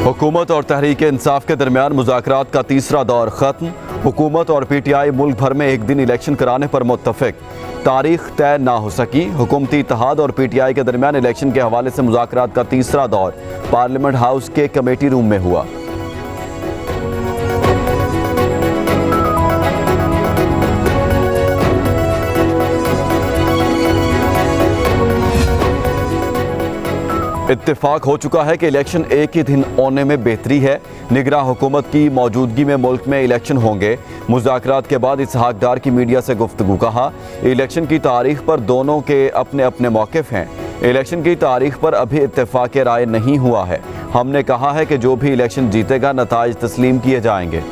हुकूमत और तहरीक इंसाफ के दरमियान मुज़ाकरात का तीसरा दौर ख़त्म। हुकूमत और PTI मुल्क भर में एक दिन इलेक्शन कराने पर मुत्तफ़िक। तारीख तय ना हो सकी। हुकूमती इत्तेहाद और PTI के दरमियान इलेक्शन के हवाले से मुज़ाकरात का तीसरा दौर पार्लियामेंट हाउस के कमेटी रूम में हुआ। इत्तेफाक हो चुका है कि इलेक्शन एक ही दिन होने में बेहतरी है। निगरां हुकूमत की मौजूदगी में मुल्क में इलेक्शन होंगे। मुज़ाकरात के बाद इसहाक डार की मीडिया से गुफ्तगू। कहा, इलेक्शन की तारीख पर दोनों के अपने अपने मौक़िफ़ हैं। इलेक्शन की तारीख पर अभी इत्तेफाक राय नहीं हुआ है। हमने कहा है कि जो भी इलेक्शन जीतेगा नताइज तस्लीम किए जाएंगे।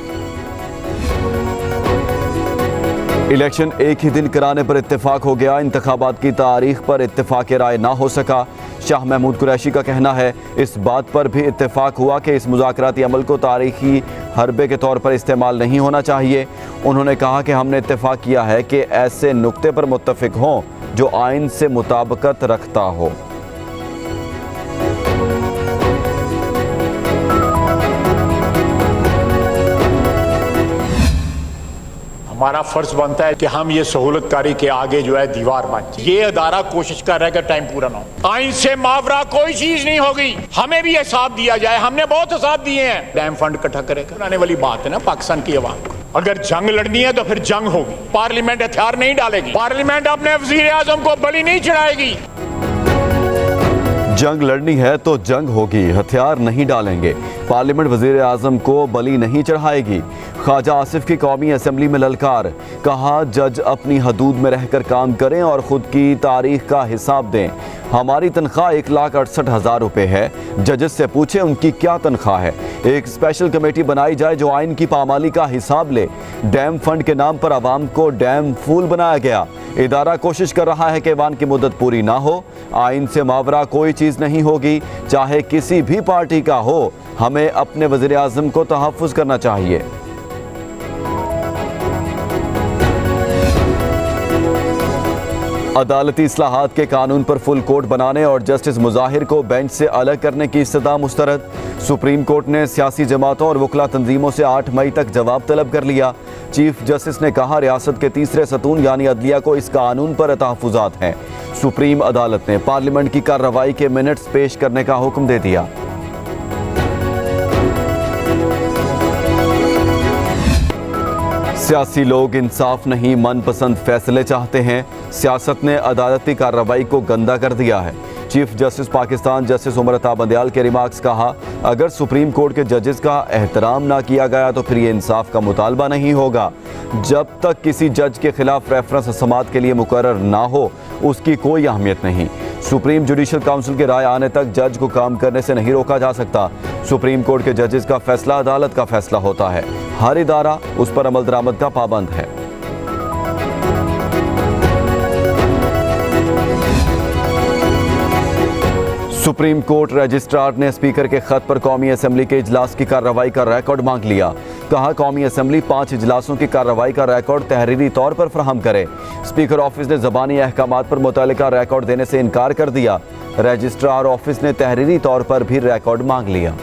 इलेक्शन एक ही दिन कराने पर इत्तेफाक हो गया। इंतखाबात की तारीख पर इत्तेफाक राय ना हो सका। शाह महमूद कुरैशी का कहना है, इस बात पर भी इत्तेफाक हुआ कि इस मुज़ाकराती अमल को तारीखी हरबे के तौर पर इस्तेमाल नहीं होना चाहिए। उन्होंने कहा कि हमने इत्तेफाक किया है कि ऐसे नुक्ते पर मुत्तफ़िक हों जो आइन से मुताबिकत रखता हो। हमारा फर्ज बनता है कि हम ये सहूलतकारी के आगे जो है दीवार बन जाए। ये अदारा कोशिश कर रहा है कि टाइम पूरा ना हो। आइन से मावरा कोई चीज नहीं होगी। हमें भी हिसाब दिया जाए। हमने बहुत हिसाब दिए हैं। डैम फंड इकट्ठा करेगा। बनाने वाली बात है ना पाकिस्तान की अवाम को। अगर जंग लड़नी है तो फिर जंग होगी। पार्लियामेंट हथियार नहीं डालेगी। पार्लियामेंट अपने वजीर आजम को बलि नहीं चढ़ाएगी। जंग लड़नी है तो जंग होगी, हथियार नहीं डालेंगे। पार्लियामेंट वजीर आजम को बलि नहीं चढ़ाएगी। ख्वाजा आसिफ की कौमी असम्बली में ललकार। कहा, जज अपनी हदूद में रहकर काम करें और ख़ुद की तारीख का हिसाब दें। हमारी तनख्वाह 1,68,000 रुपये है। जजेस से पूछें उनकी क्या तनख्वाह है। एक स्पेशल कमेटी बनाई जाए जो आइन की पामाली का हिसाब ले। डैम फंड के नाम पर आवाम को डैम फूल बनाया गया। इदारा कोशिश कर रहा है कि वान की मुद्दत पूरी ना हो। आइन से मावरा कोई चीज़ नहीं होगी, चाहे किसी भी पार्टी का हो। हमें अपने वज़ीर आज़म को तहफ़्फ़ुज़ करना चाहिए। अदालती इस्लाहात के कानून पर फुल कोर्ट बनाने और जस्टिस मुज़ाहिर को बेंच से अलग करने की इस्तदा मुस्तरद। सुप्रीम कोर्ट ने सियासी जमातों और वकला तंजीमों से 8 मई तक जवाब तलब कर लिया। चीफ जस्टिस ने कहा, रियासत के तीसरे सतून यानी अदलिया को इस कानून पर तहफ़्फ़ुज़ात हैं। सुप्रीम अदालत ने पार्लियामेंट की कार्रवाई के मिनट्स पेश करने का हुक्म दे दिया। सियासी लोग इंसाफ नहीं मनपसंद फैसले चाहते हैं। सियासत ने अदालती कार्रवाई को गंदा कर दिया है। Chief justice Pakistan justice Umar Ata Bandial के रिमार्क्स। कहा, अगर सुप्रीम कोर्ट के जजेस का एहतराम ना किया गया तो फिर ये इंसाफ का मुतालबा नहीं होगा। जब तक किसी जज के खिलाफ रेफरेंस समाअत के लिए मुकर्रर ना हो उसकी कोई अहमियत नहीं। सुप्रीम जुडिशल काउंसिल की राय आने तक जज को काम करने से नहीं रोका जा सकता। सुप्रीम कोर्ट के जजेस का फैसला अदालत का फैसला होता है। हर इदारा उस पर अमल दरामद का पाबंद है। सुप्रीम कोर्ट रजिस्ट्रार ने स्पीकर के खत पर कौमी असम्बली के इजलास की कार्रवाई का रिकॉर्ड मांग लिया। कहा, कौमी असम्बली 5 इजलासों की कार्रवाई का रिकॉर्ड तहरीरी तौर पर फराहम करे। स्पीकर ऑफिस ने ज़बानी अहकामात पर मुतल्लिका रिकॉर्ड देने से इनकार कर दिया। रजिस्ट्रार ऑफिस ने तहरीरी तौर पर भी रिकॉर्ड मांग लिया।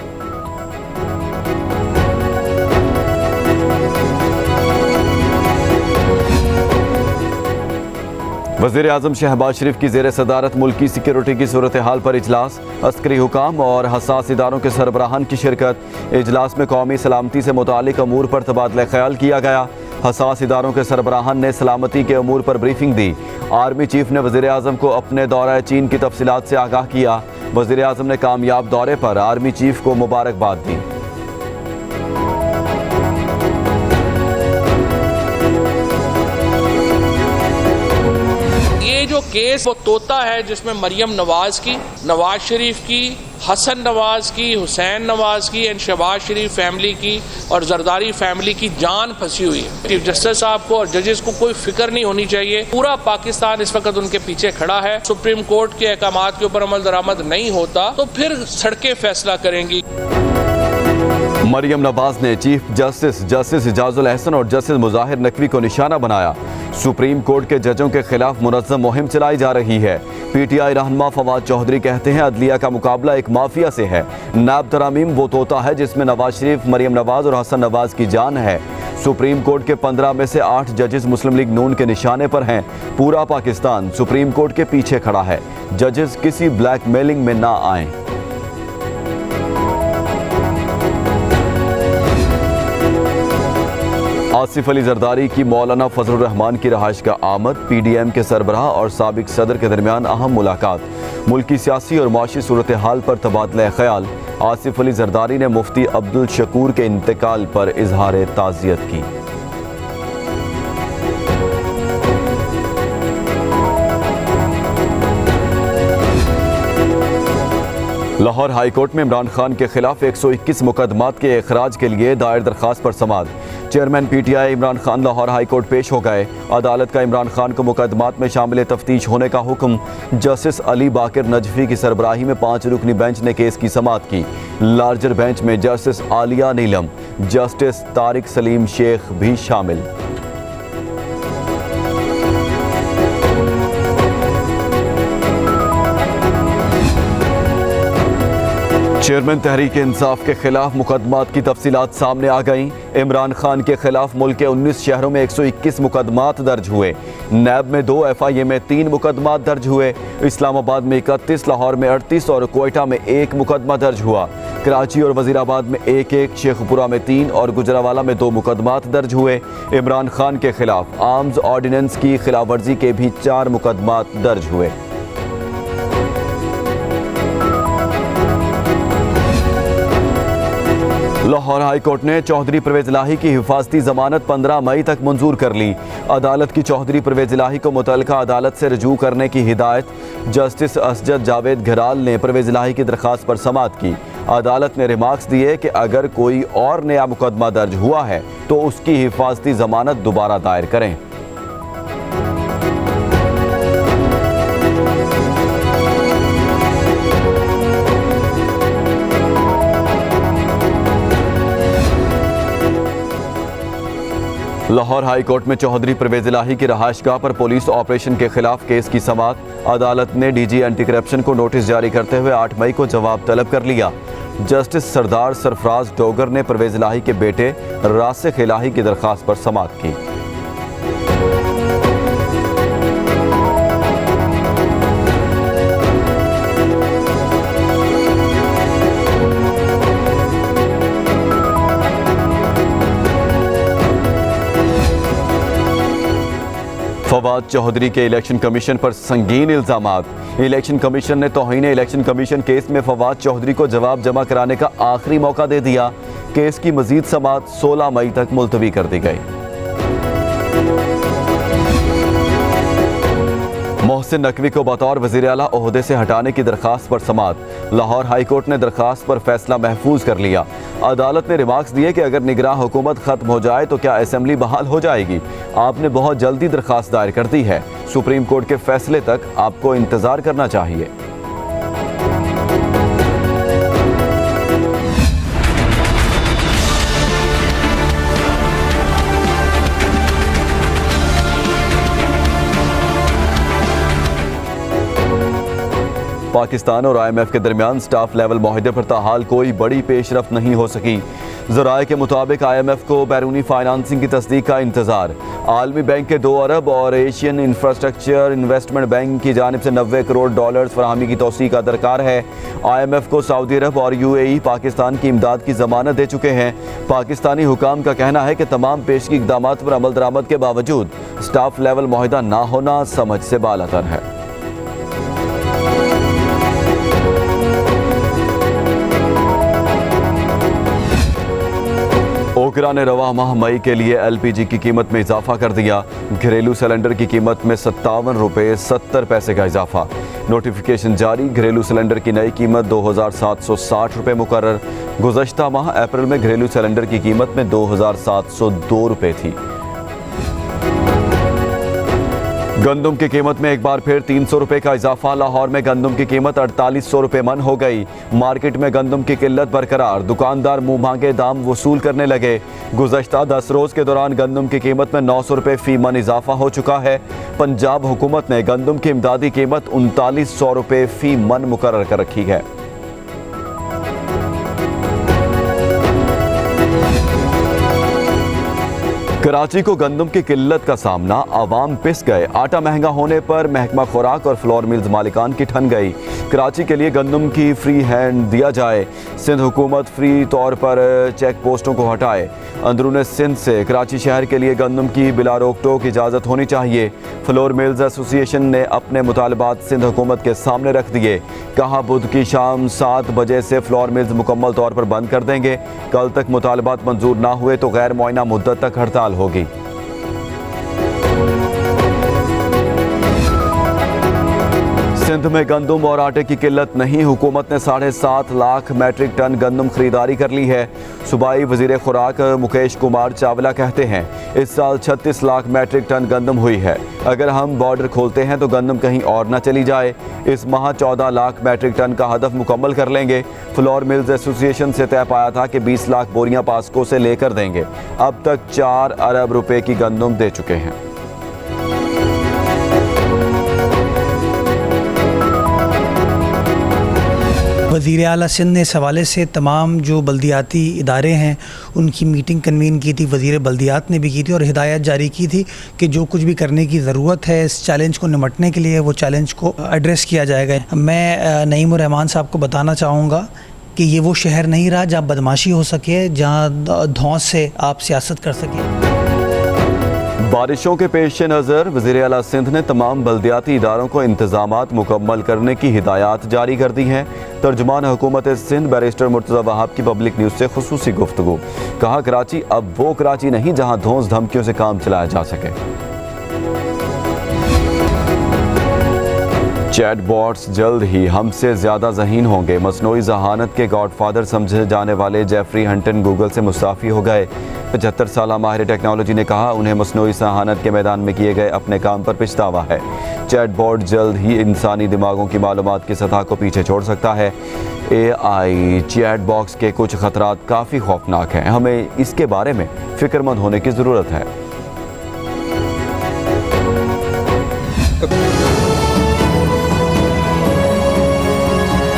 वज़ीर आज़म शहबाज शरीफ की ज़ेर सदारत मुल्की सिक्योरिटी की सूरत हाल पर इजलास। अस्करी हुकाम और हसास इदारों के सरबराहान की शिरकत। इजलास में कौमी सलामती से मुतालिक अमूर पर तबादला ख्याल किया गया। हसास इदारों के सरबराहान ने सलामती के अमूर पर ब्रीफिंग दी। आर्मी चीफ ने वज़ीर आज़म को अपने दौरा चीन की तफसीलात से आगाह किया। वज़ीर आज़म ने कामयाब दौरे पर आर्मी चीफ को मुबारकबाद दी। ये जो केस वो तोता है जिसमें मरियम नवाज की, नवाज शरीफ की, हसन नवाज की, हुसैन नवाज की एंड शहबाज शरीफ फैमिली की और जरदारी फैमिली की जान फंसी हुई है। चीफ जस्टिस साहब को और जजेस को कोई फिक्र नहीं होनी चाहिए। पूरा पाकिस्तान इस वक्त उनके पीछे खड़ा है। सुप्रीम कोर्ट के अहकामात के ऊपर अमल दरामद नहीं होता तो फिर सड़कें फैसला करेंगी। मरियम नवाज ने चीफ जस्टिस इजाजुल अहसन और जस्टिस मुजाहिर नकवी को निशाना बनाया। सुप्रीम कोर्ट के जजों के खिलाफ मुनज़्ज़म मुहिम चलाई जा रही है। पीटीआई रहनुमा फवाद चौधरी कहते हैं अदलिया का मुकाबला एक माफिया से है। नायब तरामीम वो तोता है जिसमें नवाज शरीफ, मरियम नवाज और हसन नवाज की जान है। सुप्रीम कोर्ट के 15 में से 8 जजेस मुस्लिम लीग नून के निशाने पर हैं। पूरा पाकिस्तान सुप्रीम कोर्ट के पीछे खड़ा है। जजेस किसी ब्लैकमेलिंग में ना आएं। आसिफ अली जरदारी की मौलाना फजलुर रहमान की रहाइश का आमद। पीडीएम के सरबराह और साबिक सदर के दरमियान अहम मुलाकात। मुल्की सियासी और माशी सूरत हाल पर तबादला ख्याल। आसिफ अली जरदारी ने मुफ्ती अब्दुल शकूर के इंतकाल पर इजहार ताज़ियत की। लाहौर हाई कोर्ट में इमरान खान के खिलाफ 121 मुकदमात के इखराज के लिए दायर दरखास्त पर समाअत। Chairman PTI Imran Khan Lahore high court पेश हो गए। अदालत का इमरान खान को मुकदमात में शामिल तफ्तीश होने का हुक्म। जस्टिस अली बाकिर नजफी की सरबराही में 5 रुकनी बेंच ने केस की समाअत की। लार्जर बेंच में जस्टिस आलिया नीलम, जस्टिस तारिक सलीम शेख भी शामिल। चेयरमैन तहरीक इंसाफ के खिलाफ मुकदमात की तफसीलात सामने आ गईं। इमरान खान के खिलाफ मुल्क के 19 शहरों में 121 मुकदमात दर्ज हुए। नैब में 2, FIA में 3 मुकदमात दर्ज हुए। इस्लामाबाद में 31, लाहौर में 38 और कोयटा में 1 मुकदमा दर्ज हुआ। कराची और वजीराबाद में 1-1, शेखपुरा में 3 और गुजरावाला में 2 मुकदमात दर्ज हुए। इमरान खान के खिलाफ आर्म्स ऑर्डिनेंस की खिलाफ वर्जी के भी 4 मुकदमात दर्ज हुए। लाहौर हाई कोर्ट ने चौधरी परवेज इलाही की हिफाजती जमानत 15 मई तक मंजूर कर ली। अदालत की चौधरी परवेज इलाही को मुतल्लिका अदालत से रजू करने की हिदायत। जस्टिस असजद जावेद घराल ने परवेज इलाही की दरखास्त पर समाअत की। अदालत ने रिमार्क्स दिए कि अगर कोई और नया मुकदमा दर्ज हुआ है तो उसकी हिफाजती जमानत दोबारा दायर करें। लाहौर हाई कोर्ट में चौधरी परवेज इलाही की रहायशगाह पर पुलिस ऑपरेशन के खिलाफ केस की समाअत। अदालत ने डीजी एंटी करप्शन को नोटिस जारी करते हुए 8 मई को जवाब तलब कर लिया। जस्टिस सरदार सरफराज डोगर ने परवेज इलाही के बेटे रासिख इलाही की दरखास्त पर समाअत की। फवाद चौधरी के इलेक्शन कमीशन पर संगीन इल्जामात। इलेक्शन कमीशन ने तौहीन इलेक्शन कमीशन केस में फवाद चौधरी को जवाब जमा कराने का आखिरी मौका दे दिया। केस की मजीद समाअत 16 मई तक मुलतवी कर दी गई। मोहसिन नकवी को बतौर वज़ीर आला ओहदे से हटाने की दरखास्त पर समाअत। लाहौर हाई कोर्ट ने दरखास्त पर फैसला महफूज कर लिया। अदालत ने रिमार्क्स दिए कि अगर निगरान हुकूमत खत्म हो जाए तो क्या असेंबली बहाल हो जाएगी। आपने बहुत जल्दी दरखास्त दायर कर दी है। सुप्रीम कोर्ट के फैसले तक आपको इंतजार करना चाहिए। पाकिस्तान और IMF के दरमियान स्टाफ लेवल मुआहदे पर ताहाल कोई बड़ी पेशरफ्त नहीं हो सकी। ज़राए के मुताबिक IMF को बैरूनी फाइनेंसिंग की तस्दीक का इंतज़ार। आलमी बैंक के 2 अरब और एशियन इंफ्रास्ट्रक्चर इन्वेस्टमेंट बैंक की जानिब से 90 करोड़ डॉलर फराहमी की तौसीक़ का दरकार है। IMF को सऊदी अरब और UAE पाकिस्तान की इमदाद की ज़मानत दे चुके हैं। पाकिस्तानी हुकाम का कहना है कि तमाम पेशगी इक़दामात पर अमल दरामद के बावजूद स्टाफ लेवल मुआहदा ना होना समझ से बालातर है। ओकरा ने रवा माह मई के लिए LPG की कीमत में इजाफा कर दिया। घरेलू सिलेंडर की कीमत में 57 रुपये 70 पैसे का इजाफा। नोटिफिकेशन जारी। घरेलू सिलेंडर की नई कीमत 2760 रुपये मुकर्रर। गुज़श्ता माह अप्रैल में घरेलू सिलेंडर की कीमत में 2702 रुपये थी। गंदम की कीमत में एक बार फिर 300 रुपए का इजाफा। लाहौर में गंदम की कीमत 4800 रुपए मन हो गई। मार्केट में गंदम की किल्लत बरकरार, दुकानदार मुंह मांगे दाम वसूल करने लगे। गुज़श्ता 10 रोज़ के दौरान गंदम की कीमत में 900 रुपए फी मन इजाफा हो चुका है। पंजाब हुकूमत ने गंदम की इमदादी कीमत 3900 रुपए फी मन मुकर्रर कर रखी है। कराची को गंदम की किल्लत का सामना, आवाम पिस गए। आटा महंगा होने पर महकमा खुराक और फ्लोर मिल्स मालिकान की ठन गई। कराची के लिए गंदम की फ्री हैंड दिया जाए। सिंध हुकूमत फ्री तौर पर चेक पोस्टों को हटाए। अंदरून सिंध से कराची शहर के लिए गंदम की बिला रोक टोक इजाज़त होनी चाहिए। फ्लोर मिल्स एसोसिएशन ने अपने मुतालबात सिंध हुकूमत के सामने रख दिए। कहा बुध की शाम 7 बजे से फ्लोर मिल्स मुकम्मल तौर पर बंद कर देंगे। कल तक मुतालबात मंजूर ना हुए तो गैर मुआयना मुद्दत तक हड़ताल होगी। सिंध में गंदम और आटे की किल्लत नहीं, हुकूमत ने 7.5 लाख मैट्रिक टन गंदम खरीदारी कर ली है। सूबाई वजीर खुराक मुकेश कुमार चावला कहते हैं इस साल 36 लाख मैट्रिक टन गंदम हुई है। अगर हम बॉर्डर खोलते हैं तो गंदम कहीं और न चली जाए। इस माह 14 लाख मैट्रिक टन का हदफ मुकम्मल कर लेंगे। फ्लोर मिल्स एसोसिएशन से तय पाया था कि 20 लाख बोरियां पास्को से लेकर देंगे। अब तक 4 अरब रुपए की गंदम दे चुके हैं। वज़ीर आला सिंध ने इस हवाले से तमाम जो बल्दियाती इदारे हैं उनकी मीटिंग कन्वीन की थी। वज़ीर बल्दियात ने भी की थी और हिदायत जारी की थी कि जो कुछ भी करने की ज़रूरत है इस चैलेंज को निमटने के लिए वो चैलेंज को एड्रेस किया जाएगा। मैं नईम रहमान साहब को बताना चाहूँगा कि ये वो शहर नहीं रहा जहाँ बदमाशी हो सके, जहाँ धौंस से आप सियासत कर सकें। बारिशों के पेश नज़र वज़ीर आला सिंध ने तमाम बल्दियाती इदारों को इंतज़ामात मुकम्मल करने की हिदायत जारी कर दी हैं। तर्जुमान हुकूमत सिंध बैरिस्टर मुर्तज़ा वहाब की पब्लिक न्यूज़ से खुसूसी गुफ्तगू। कहा कराची अब वो कराची नहीं जहां धौंस धमकियों से काम चलाया जा सके। चैटबॉट्स जल्द ही हमसे ज़्यादा ज़हीन होंगे। मसनूई ज़हानत के गॉडफादर समझे जाने वाले जेफरी हंटन गूगल से मुस्ताफ़ी हो गए। 75 साला माहिर टेक्नोलॉजी ने कहा उन्हें मसनूई ज़हानत के मैदान में किए गए अपने काम पर पछतावा है। चैटबॉट जल्द ही इंसानी दिमागों की मालूमात की सतह को पीछे छोड़ सकता है। AI चैट बॉक्स के कुछ खतरात काफ़ी खौफनाक हैं। हमें इसके बारे में फ़िक्रमंद होने की ज़रूरत है।